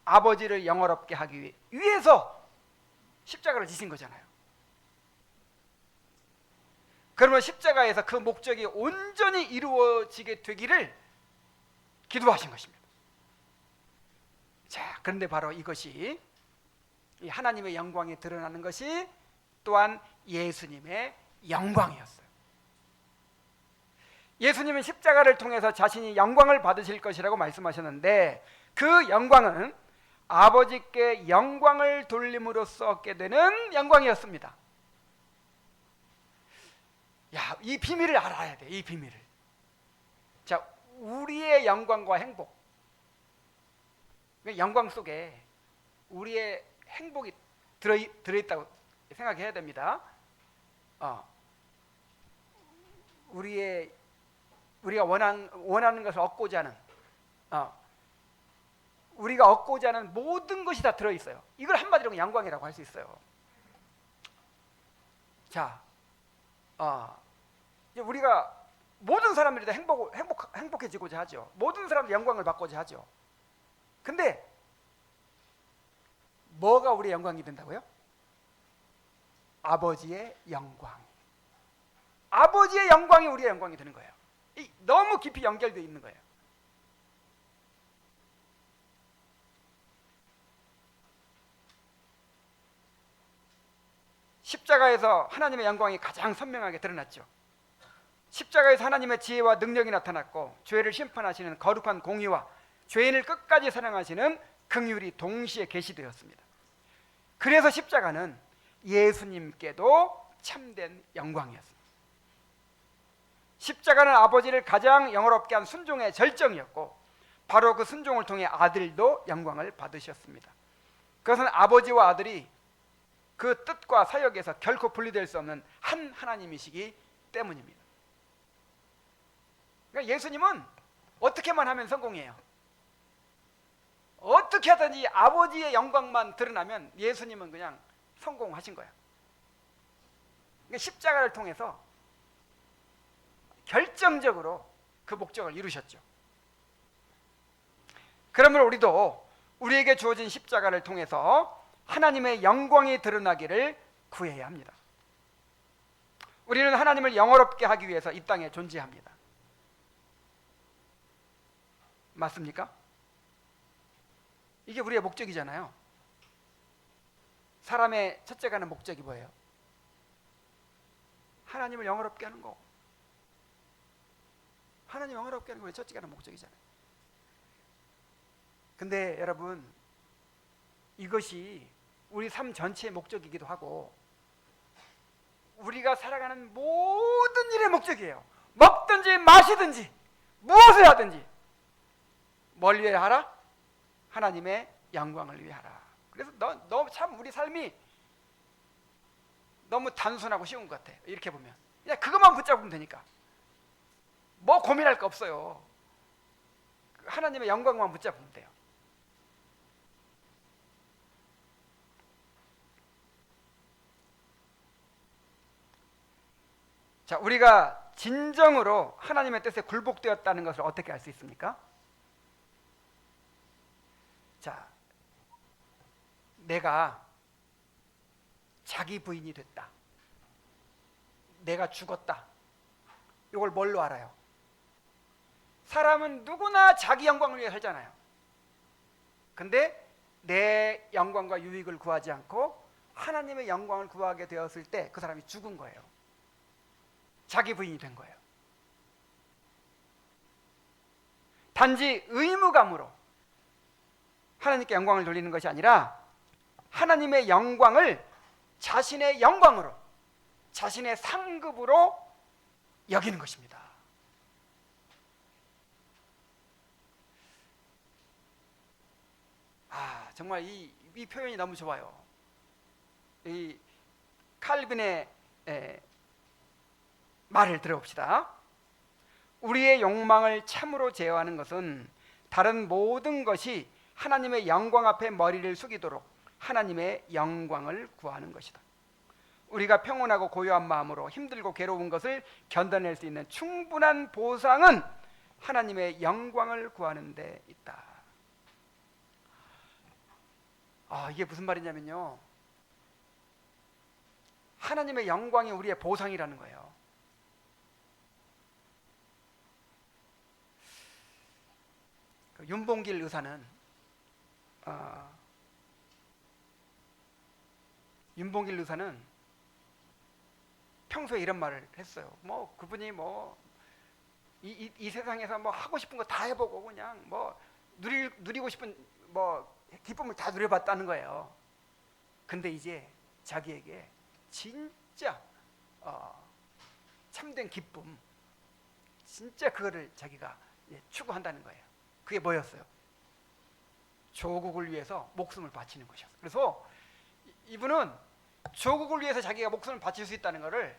아버지를 영화롭게 하기 위해서 십자가를 지신 거잖아요. 그러면 십자가에서 그 목적이 온전히 이루어지게 되기를 기도하신 것입니다. 자, 그런데 바로 이것이 이 하나님의 영광이 드러나는 것이 또한 예수님의 영광이었어요. 예수님은 십자가를 통해서 자신이 영광을 받으실 것이라고 말씀하셨는데 그 영광은 아버지께 영광을 돌림으로써 얻게 되는 영광이었습니다. 야, 이 비밀을 알아야 돼. 이 비밀을. 자, 우리의 영광과 행복, 영광 속에 우리의 행복이 들어있다고 생각해야 됩니다. 우리가 원하는 것을 얻고자 하는, 우리가 얻고자 하는 모든 것이 다 들어있어요. 이걸 한마디로 영광이라고 할 수 있어요. 자, 이제 우리가 모든 사람들이 다 행복해지고자 하죠. 모든 사람들이 영광을 받고자 하죠. 근데 뭐가 우리의 영광이 된다고요? 아버지의 영광. 아버지의 영광이 우리의 영광이 되는 거예요. 너무 깊이 연결되어 있는 거예요. 십자가에서 하나님의 영광이 가장 선명하게 드러났죠. 십자가에서 하나님의 지혜와 능력이 나타났고 죄를 심판하시는 거룩한 공의와 죄인을 끝까지 사랑하시는 긍휼이 동시에 계시되었습니다. 그래서 십자가는 예수님께도 참된 영광이었습니다. 십자가는 아버지를 가장 영화롭게 한 순종의 절정이었고 바로 그 순종을 통해 아들도 영광을 받으셨습니다. 그것은 아버지와 아들이 그 뜻과 사역에서 결코 분리될 수 없는 한 하나님이시기 때문입니다. 그러니까 예수님은 어떻게만 하면 성공이에요. 어떻게 하든지 아버지의 영광만 드러나면 예수님은 그냥 성공하신 거예요. 그러니까 십자가를 통해서 결정적으로 그 목적을 이루셨죠. 그러므로 우리도 우리에게 주어진 십자가를 통해서 하나님의 영광이 드러나기를 구해야 합니다. 우리는 하나님을 영화롭게 하기 위해서 이 땅에 존재합니다. 맞습니까? 이게 우리의 목적이잖아요. 사람의 첫째 가는 목적이 뭐예요? 하나님을 영화롭게 하는 거. 하나님 영화롭게 하는 거 첫째 가는 목적이잖아요. 근데 여러분, 이것이 우리 삶 전체의 목적이기도 하고 우리가 살아가는 모든 일의 목적이에요. 먹든지 마시든지 무엇을 하든지 뭘 위해 하라? 하나님의 영광을 위해 하라. 그래서 너 참 우리 삶이 너무 단순하고 쉬운 것 같아. 이렇게 보면 그냥 그것만 붙잡으면 되니까 뭐 고민할 거 없어요. 하나님의 영광만 붙잡으면 돼요. 자, 우리가 진정으로 하나님의 뜻에 굴복되었다는 것을 어떻게 알 수 있습니까? 자, 내가 자기 부인이 됐다, 내가 죽었다, 이걸 뭘로 알아요? 사람은 누구나 자기 영광을 위해 살잖아요. 근데 내 영광과 유익을 구하지 않고 하나님의 영광을 구하게 되었을 때 그 사람이 죽은 거예요. 자기 부인이 된 거예요. 단지 의무감으로 하나님께 영광을 돌리는 것이 아니라 하나님의 영광을 자신의 영광으로, 자신의 상급으로 여기는 것입니다. 정말 이 표현이 너무 좋아요. 이 칼빈의 말을 들어봅시다. 우리의 욕망을 참으로 제어하는 것은 다른 모든 것이 하나님의 영광 앞에 머리를 숙이도록 하나님의 영광을 구하는 것이다. 우리가 평온하고 고요한 마음으로 힘들고 괴로운 것을 견뎌낼 수 있는 충분한 보상은 하나님의 영광을 구하는 데 있다. 이게 무슨 말이냐면요, 하나님의 영광이 우리의 보상이라는 거예요. 윤봉길 의사는 평소에 이런 말을 했어요. 뭐 그분이 이 세상에서 뭐 하고 싶은 거 다 해보고 그냥 뭐 누리고 싶은 뭐 기쁨을 다 누려봤다는 거예요. 근데 이제 자기에게 진짜 참된 기쁨, 진짜 그거를 자기가 추구한다는 거예요. 그게 뭐였어요? 조국을 위해서 목숨을 바치는 것이었어요. 그래서 이분은 조국을 위해서 자기가 목숨을 바칠 수 있다는 것을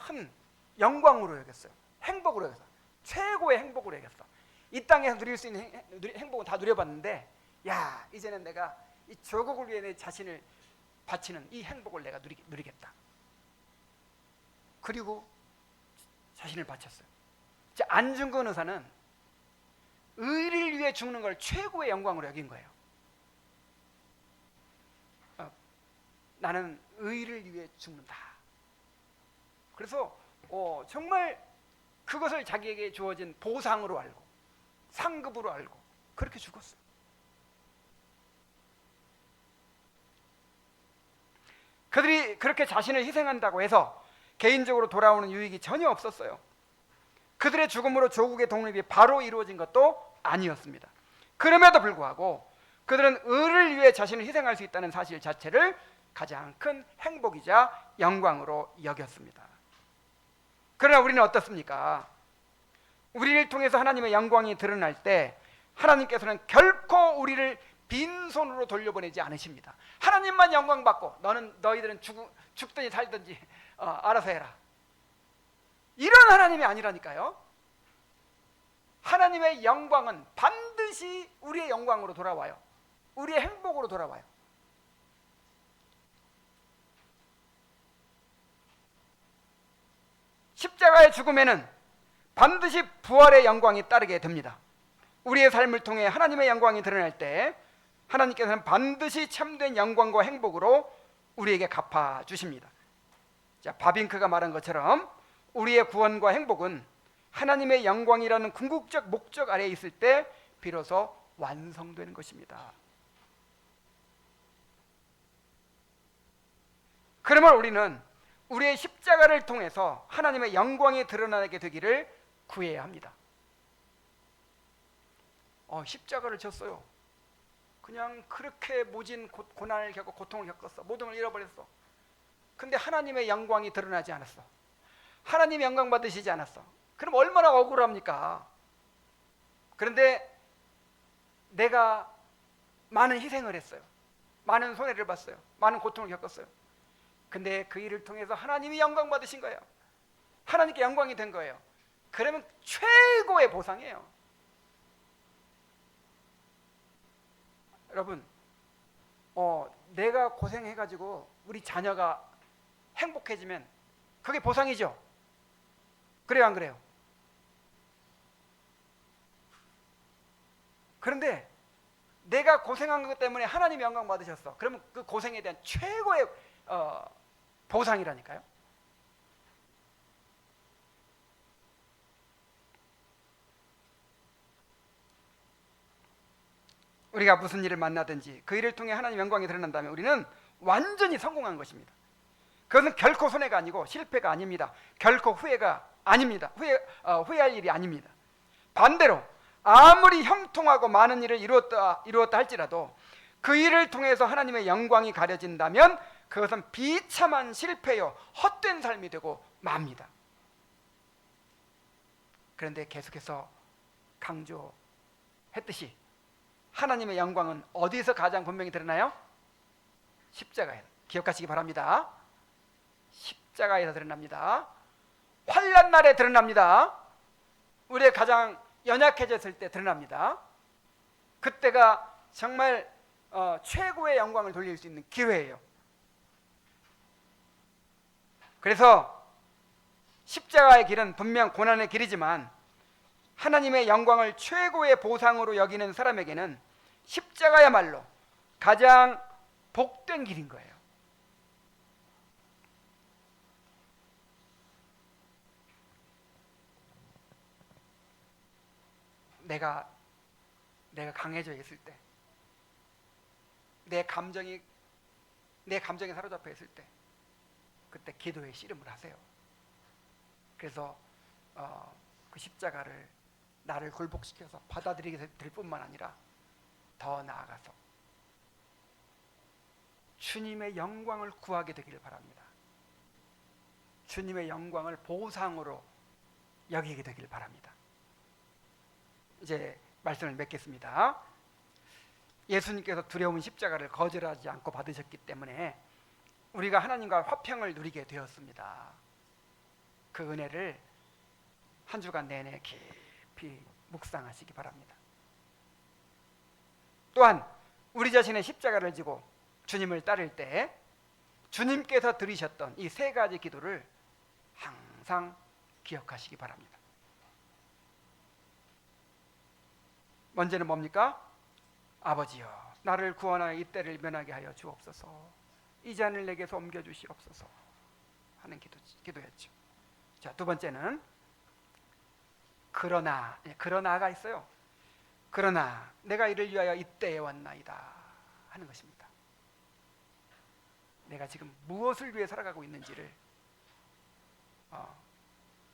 큰 영광으로 여겼어요. 행복으로 여겼어요. 최고의 행복으로 여겼어. 이 땅에서 누릴 수 있는 행복은 다 누려봤는데, 이제는 내가 이 조국을 위해 내 자신을 바치는 이 행복을 내가 누리겠다. 그리고 자신을 바쳤어요. 안중근 의사는 의를 위해 죽는 걸 최고의 영광으로 여긴 거예요. 나는 의를 위해 죽는다. 그래서 정말 그것을 자기에게 주어진 보상으로 알고 상급으로 알고 그렇게 죽었어요. 그들이 그렇게 자신을 희생한다고 해서 개인적으로 돌아오는 유익이 전혀 없었어요. 그들의 죽음으로 조국의 독립이 바로 이루어진 것도 아니었습니다. 그럼에도 불구하고 그들은 의를 위해 자신을 희생할 수 있다는 사실 자체를 가장 큰 행복이자 영광으로 여겼습니다. 그러나 우리는 어떻습니까? 우리를 통해서 하나님의 영광이 드러날 때 하나님께서는 결코 우리를 빈손으로 돌려보내지 않으십니다. 하나님만 영광 받고 너희들은 죽든지 살든지 알아서 해라, 이런 하나님이 아니라니까요. 하나님의 영광은 반드시 우리의 영광으로 돌아와요. 우리의 행복으로 돌아와요. 십자가의 죽음에는 반드시 부활의 영광이 따르게 됩니다. 우리의 삶을 통해 하나님의 영광이 드러날 때 하나님께서는 반드시 참된 영광과 행복으로 우리에게 갚아주십니다. 바빙크가 말한 것처럼 우리의 구원과 행복은 하나님의 영광이라는 궁극적 목적 아래에 있을 때 비로소 완성되는 것입니다. 그러면 우리는 우리의 십자가를 통해서 하나님의 영광이 드러나게 되기를 구해야 합니다. 십자가를 졌어요. 그냥 그렇게 모진 고난을 겪고 고통을 겪었어. 모든 걸 잃어버렸어. 근데 하나님의 영광이 드러나지 않았어. 하나님의 영광 받으시지 않았어. 그럼 얼마나 억울합니까? 그런데 내가 많은 희생을 했어요. 많은 손해를 봤어요. 많은 고통을 겪었어요. 근데 그 일을 통해서 하나님이 영광 받으신 거예요. 하나님께 영광이 된 거예요. 그러면 최고의 보상이에요. 여러분, 내가 고생해가지고 우리 자녀가 행복해지면 그게 보상이죠. 그래요, 안 그래요? 그런데 내가 고생한 것 때문에 하나님 영광 받으셨어. 그러면 그 고생에 대한 최고의 보상이라니까요. 우리가 무슨 일을 만나든지 그 일을 통해 하나님 영광이 드러난다면 우리는 완전히 성공한 것입니다. 그것은 결코 손해가 아니고 실패가 아닙니다. 결코 후회가 아닙니다. 후회할 일이 아닙니다. 반대로 아무리 형통하고 많은 일을 이루었다 할지라도 그 일을 통해서 하나님의 영광이 가려진다면 그것은 비참한 실패요 헛된 삶이 되고 맙니다. 그런데 계속해서 강조했듯이 하나님의 영광은 어디서 가장 분명히 드러나요? 십자가에. 기억하시기 바랍니다. 십자가에서 드러납니다. 환난 날에 드러납니다. 우리의 가장 연약해졌을 때 드러납니다. 그때가 정말 최고의 영광을 돌릴 수 있는 기회예요. 그래서 십자가의 길은 분명 고난의 길이지만 하나님의 영광을 최고의 보상으로 여기는 사람에게는 십자가야말로 가장 복된 길인 거예요. 내가 강해져 있을 때, 내 감정에 사로잡혀 있을 때, 그때 기도의 씨름을 하세요. 그래서 그 십자가를 나를 굴복시켜서 받아들이게 될 뿐만 아니라 더 나아가서 주님의 영광을 구하게 되기를 바랍니다. 주님의 영광을 보상으로 여기게 되기를 바랍니다. 이제 말씀을 맺겠습니다. 예수님께서 두려운 십자가를 거절하지 않고 받으셨기 때문에 우리가 하나님과 화평을 누리게 되었습니다. 그 은혜를 한 주간 내내 깊이 묵상하시기 바랍니다. 또한 우리 자신의 십자가를 지고 주님을 따를 때 주님께서 들으셨던 이 세 가지 기도를 항상 기억하시기 바랍니다. 먼저는 뭡니까? 아버지여, 나를 구원하여 이 때를 면하게 하여 주옵소서. 이 잔을 내게서 옮겨주시옵소서 하는 기도였죠. 자, 두 번째는 그러나가 있어요. 그러나 내가 이를 위하여 이때에 왔나이다 하는 것입니다. 내가 지금 무엇을 위해 살아가고 있는지를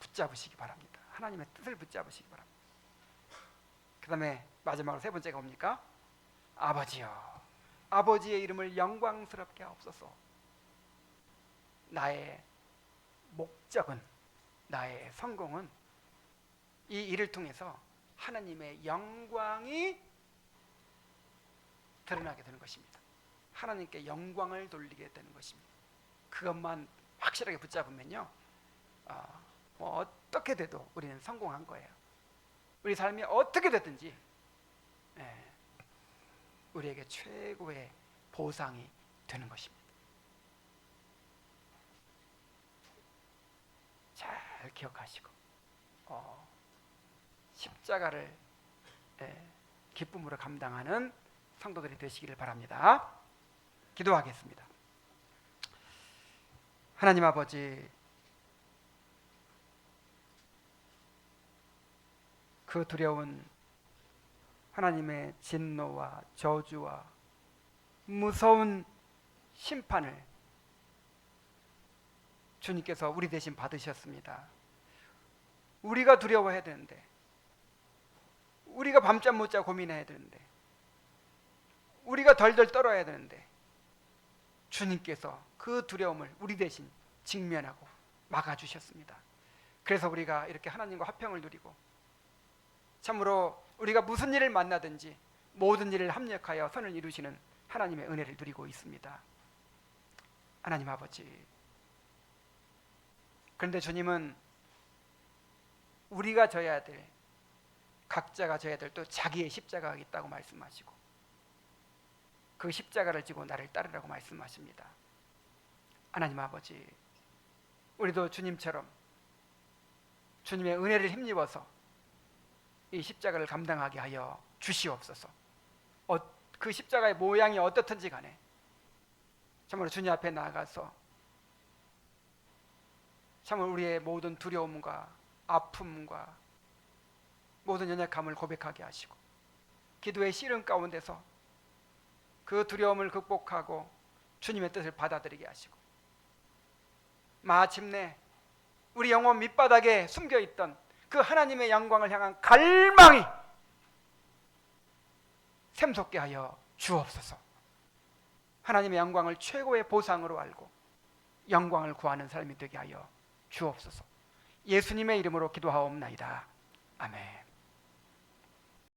붙잡으시기 바랍니다. 하나님의 뜻을 붙잡으시기 바랍니다. 그 다음에 마지막으로 세 번째가 뭡니까? 아버지여, 아버지의 이름을 영광스럽게 하옵소서. 나의 목적은, 나의 성공은 이 일을 통해서 하나님의 영광이 드러나게 되는 것입니다. 하나님께 영광을 돌리게 되는 것입니다. 그것만 확실하게 붙잡으면요, 어떻게 돼도 우리는 성공한 거예요. 우리 삶이 어떻게 됐든지 우리에게 최고의 보상이 되는 것입니다. 잘 기억하시고 십자가를 기쁨으로 감당하는 성도들이 되시기를 바랍니다. 기도하겠습니다. 하나님 아버지, 그 두려운 하나님의 진노와 저주와 무서운 심판을 주님께서 우리 대신 받으셨습니다. 우리가 두려워해야 되는데, 우리가 밤잠 못 자고 고민해야 되는데, 우리가 덜덜 떨어야 되는데 주님께서 그 두려움을 우리 대신 직면하고 막아주셨습니다. 그래서 우리가 이렇게 하나님과 화평을 누리고 참으로 우리가 무슨 일을 만나든지 모든 일을 합력하여 선을 이루시는 하나님의 은혜를 누리고 있습니다. 하나님 아버지, 그런데 주님은 우리가 져야 될, 각자가 져야 될 또 자기의 십자가가 있다고 말씀하시고 그 십자가를 지고 나를 따르라고 말씀하십니다. 하나님 아버지, 우리도 주님처럼 주님의 은혜를 힘입어서 이 십자가를 감당하게 하여 주시옵소서. 그 십자가의 모양이 어떻든지 간에 참으로 주님 앞에 나아가서 참으로 우리의 모든 두려움과 아픔과 모든 연약함을 고백하게 하시고 기도의 씨름 가운데서 그 두려움을 극복하고 주님의 뜻을 받아들이게 하시고 마침내 우리 영혼 밑바닥에 숨겨있던 그 하나님의 영광을 향한 갈망이 샘솟게 하여 주옵소서. 하나님의 영광을 최고의 보상으로 알고 영광을 구하는 사람이 되게 하여 주옵소서. 예수님의 이름으로 기도하옵나이다. 아멘.